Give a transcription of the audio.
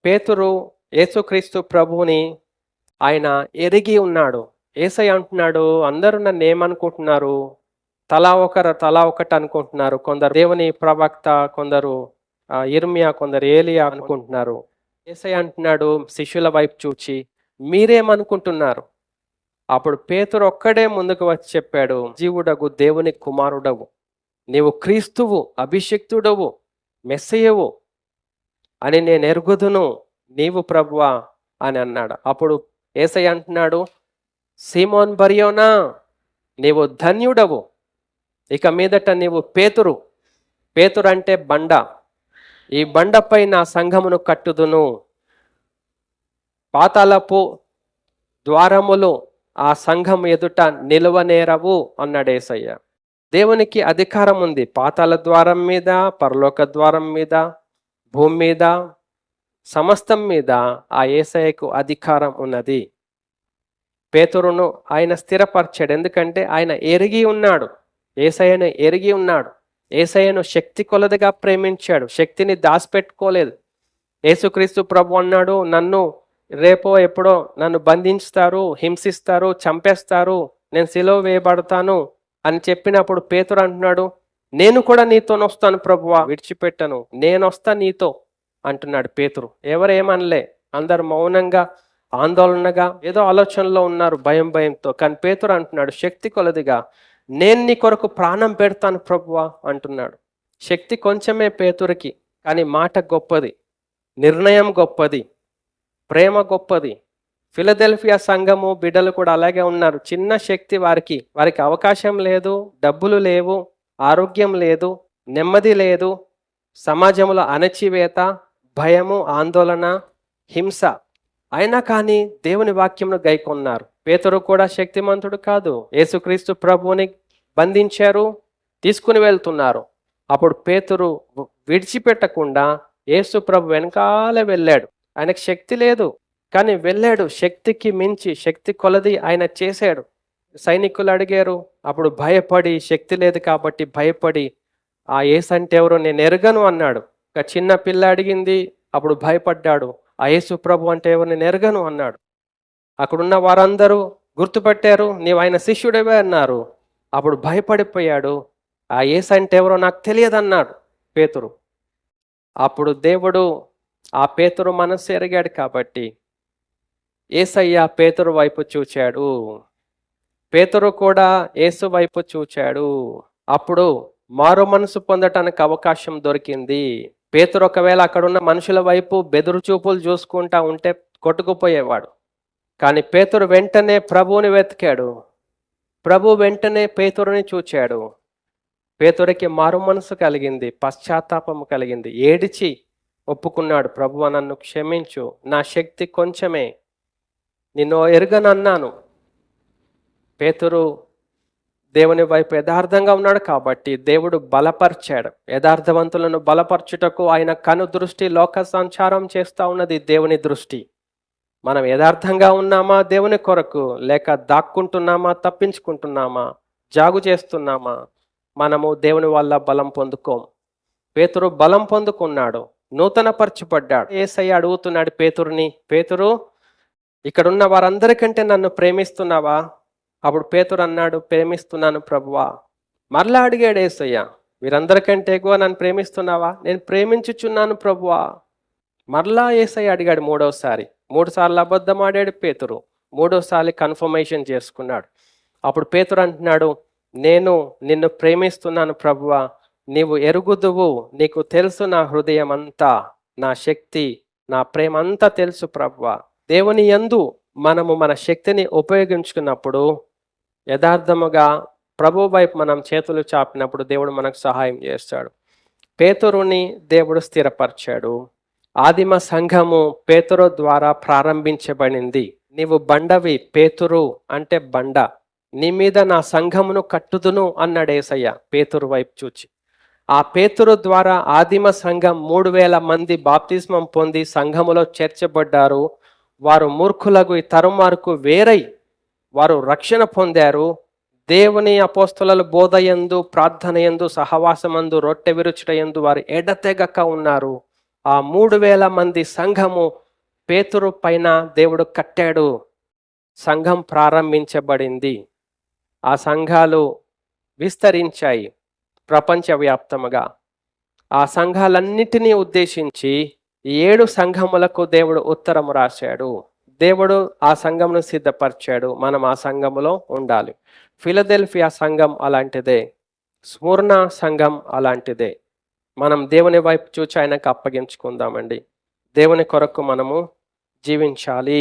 పేతురు యేసుక్రీస్తు ప్రభువుని ఆయన ఎరిగి ఉన్నాడు. యేసయ్య అంటున్నాడు, అందరూ నన్ను ఏమనుకుంటున్నారు? తలా ఒకటి అనుకుంటున్నారు. కొందరు దేవుని ప్రవక్త, కొందరు యిర్మీయా, కొందరు ఏలియా అనుకుంటున్నారు. యేసయ్య అంటున్నాడు శిష్యుల వైపు చూచి, మీరేమనుకుంటున్నారు? అప్పుడు పేతురు ఒక్కడే ముందుకు వచ్చి చెప్పాడు, జీవుడగు దేవుని కుమారుడవు, నీవు క్రీస్తువు, అభిషిక్తుడవు, మెస్సయ్యవు అని నేను ఎరుగుదును, నీవు ప్రభువా అని అన్నాడు. అప్పుడు యేసయ్య అంటున్నాడు, సీమోన్ బర్యోనా, నీవు ధన్యుడవు, ఇక మీదట నీవు పేతురు. పేతురు అంటే బండ. ఈ బండపై నా సంఘమును కట్టుదును, పాతాళపు ద్వారములు ఆ సంఘం ఎదుట నిలువనేరవు అన్నాడు యేసయ్య. దేవునికి అధికారం ఉంది పాతాళ ద్వారం మీద, పరలోక ద్వారం మీద, భూమి మీద, సమస్తం మీద ఆ యేసయ్యకు అధికారం ఉన్నది. పేతురును ఆయన స్థిరపరిచాడు, ఎందుకంటే ఆయన ఎరిగి ఉన్నాడు, యేసయ్యను ఎరిగి ఉన్నాడు. యేసయ్యను శక్తి కొలదిగా ప్రేమించాడు, శక్తిని దాచిపెట్టుకోలేదు. యేసుక్రీస్తు ప్రభు అన్నాడు, నన్ను రేపో ఎప్పుడో నన్ను బంధించుతారు, హింసిస్తారు, చంపేస్తారు, నేను సిలువ వేయబడతాను అని చెప్పినప్పుడు పేతురు అంటున్నాడు, నేను కూడా నీతో వస్తాను ప్రభువా, విడిచిపెట్టను, నేను వస్తా నీతో అంటున్నాడు పేతురు. ఎవరేమనలే, అందరు మౌనంగా ఆందోళనగా ఏదో ఆలోచనలో ఉన్నారు, భయంతో. కానీ పేతురు అంటున్నాడు శక్తి కొలదిగా, నేను నీ కొరకు ప్రాణం పెడతాను ప్రభువా అంటున్నాడు. శక్తి కొంచెమే పేతురికి, కానీ మాట గొప్పది, నిర్ణయం గొప్పది, ప్రేమ గొప్పది. ఫిలదెల్ఫియా సంఘము బిడ్డలు కూడా అలాగే ఉన్నారు. చిన్న శక్తి వారికి అవకాశం లేదు, డబ్బులు లేవు, ఆరోగ్యం లేదు, నెమ్మది లేదు, సమాజంలో అణచివేత, భయము, ఆందోళన, హింస. అయినా కానీ దేవుని వాక్యంను గైకొన్నారు. పేతురు కూడా శక్తిమంతుడు కాదు. యేసుక్రీస్తు ప్రభువుని బంధించారు, తీసుకుని వెళ్తున్నారు. అప్పుడు పేతురు విడిచిపెట్టకుండా యేసు ప్రభు వెనకాలే వెళ్ళాడు. ఆయనకు శక్తి లేదు, కానీ వెళ్ళాడు. శక్తికి మించి, శక్తి కొలది ఆయన చేశాడు. సైనికులు అడిగారు, అప్పుడు భయపడి, శక్తి లేదు కాబట్టి భయపడి, ఆ యేసు అంటే ఎవరు నేను ఎరగను అన్నాడు. ఒక చిన్న పిల్ల అడిగింది, అప్పుడు భయపడ్డాడు, ఆ యేసు ప్రభు అంటే ఎవరు నేను ఎరగను అన్నాడు. అక్కడున్న వారందరూ గుర్తుపట్టారు, నీవు ఆయన శిష్యుడివే అన్నారు. అప్పుడు భయపడిపోయాడు, ఆ యేసు అంటే ఎవరో నాకు తెలియదన్నాడు పేతురు. అప్పుడు దేవుడు ఆ పేతురు మనస్సు ఎరిగాడు కాబట్టి యేసయ్య పేతురు వైపు చూచాడు, పేతురు కూడా యేసు వైపు చూచాడు. అప్పుడు మారు మనసు పొందటానికి అవకాశం దొరికింది. పేతురు ఒకవేళ అక్కడున్న మనుషుల వైపు బెదురు చూపులు చూసుకుంటా ఉంటే కొట్టుకుపోయేవాడు. కానీ పేతురు వెంటనే ప్రభువుని వెతికాడు. ప్రభు వెంటనే పేతురుని చూచాడు. పేతురికి మారు మనసు కలిగింది, పశ్చాత్తాపము కలిగింది, ఏడిచి ఒప్పుకున్నాడు, ప్రభువా నన్ను క్షమించు, నా శక్తి కొంచెమే, నిన్ను ఎరుగనన్నాను. పేతురు దేవుని వైపు యథార్థంగా ఉన్నాడు కాబట్టి దేవుడు బలపరిచాడు. యథార్థవంతులను బలపరచుటకు ఆయన కను దృష్టి లోక సంచారం చేస్తూ ఉన్నది, దేవుని దృష్టి. మనం యథార్థంగా ఉన్నామా దేవుని కొరకు, లేక దాక్కుంటున్నామా, తప్పించుకుంటున్నామా, జాగు చేస్తున్నామా, మనము దేవుని వల్ల బలం పొందుకోం. పేతురు బలం పొందుకున్నాడు, నూతన పరచబడ్డాడు. యేసయ్య అడుగుతున్నాడు పేతురుని, పేతురు ఇక్కడున్న వారందరికంటే నన్ను ప్రేమిస్తున్నావా? అప్పుడు పేతురు అన్నాడు, ప్రేమిస్తున్నాను ప్రభువా. మరలా అడిగాడు యేసయ్య, వీరందరికంటే ఎక్కువ నన్ను ప్రేమిస్తున్నావా? నేను ప్రేమించుచున్నాను ప్రభువా. మరలా యేసయ్య అడిగాడు మూడోసారి. 3 సార్లు అబద్ధం ఆడాడు పేతురు, మూడోసారి కన్ఫర్మేషన్ చేసుకున్నాడు. అప్పుడు పేతురు అంటున్నాడు, నేను నిన్ను ప్రేమిస్తున్నాను ప్రభువా, నీవు ఎరుగుదువు, నీకు తెలుసు నా హృదయం అంతా, నా శక్తి, నా ప్రేమ అంతా తెలుసు ప్రభువా. దేవుని యందు మనము మన శక్తిని ఉపయోగించుకున్నప్పుడు, యథార్థముగా ప్రభు వైపు మనం చేతులు చాపినప్పుడు దేవుడు మనకు సహాయం చేస్తాడు. పేతురుని దేవుడు స్థిరపరిచాడు. ఆదిమ సంఘము పేతురు ద్వారా ప్రారంభించబడింది. నీవు బండవి, పేతురు అంటే బండ, నీ మీద నా సంఘమును కట్టుదును అన్నాడు యేసయ్య పేతురు వైపు చూచి. ఆ పేతురు ద్వారా ఆదిమ సంఘం 3000 మంది బాప్తిస్మం పొంది సంఘములో చేర్చబడ్డారు. వారు మూర్ఖులకు ఈ తరుమార్కు వేరై వారు రక్షణ పొందారు. దేవుని అపోస్తలుల బోధయందు, ప్రార్థనయందు, సహవాసమందు, రొట్టె విరుచుటయందు వారు ఎడతెగక ఉన్నారు. ఆ 3,000 మంది సంఘము పేతురు పైన దేవుడు కట్టాడు. సంఘం ప్రారంభించబడింది. ఆ సంఘాలు విస్తరించాయి ప్రపంచవ్యాప్తముగా. ఆ సంఘాలన్నిటినీ ఉద్దేశించి 7 సంఘములకు దేవుడు ఉత్తరం రాశాడు. దేవుడు ఆ సంఘమును సిద్ధపరిచాడు. మనం ఆ సంఘములో ఉండాలి. ఫిలదెల్ఫియా సంఘం అలాంటిదే. స్ముర్ణ సంఘం అలాంటిదే. మనం దేవుని వైపు చూచి ఆయనకు అప్పగించుకుందామండి. దేవుని కొరకు మనము జీవించాలి.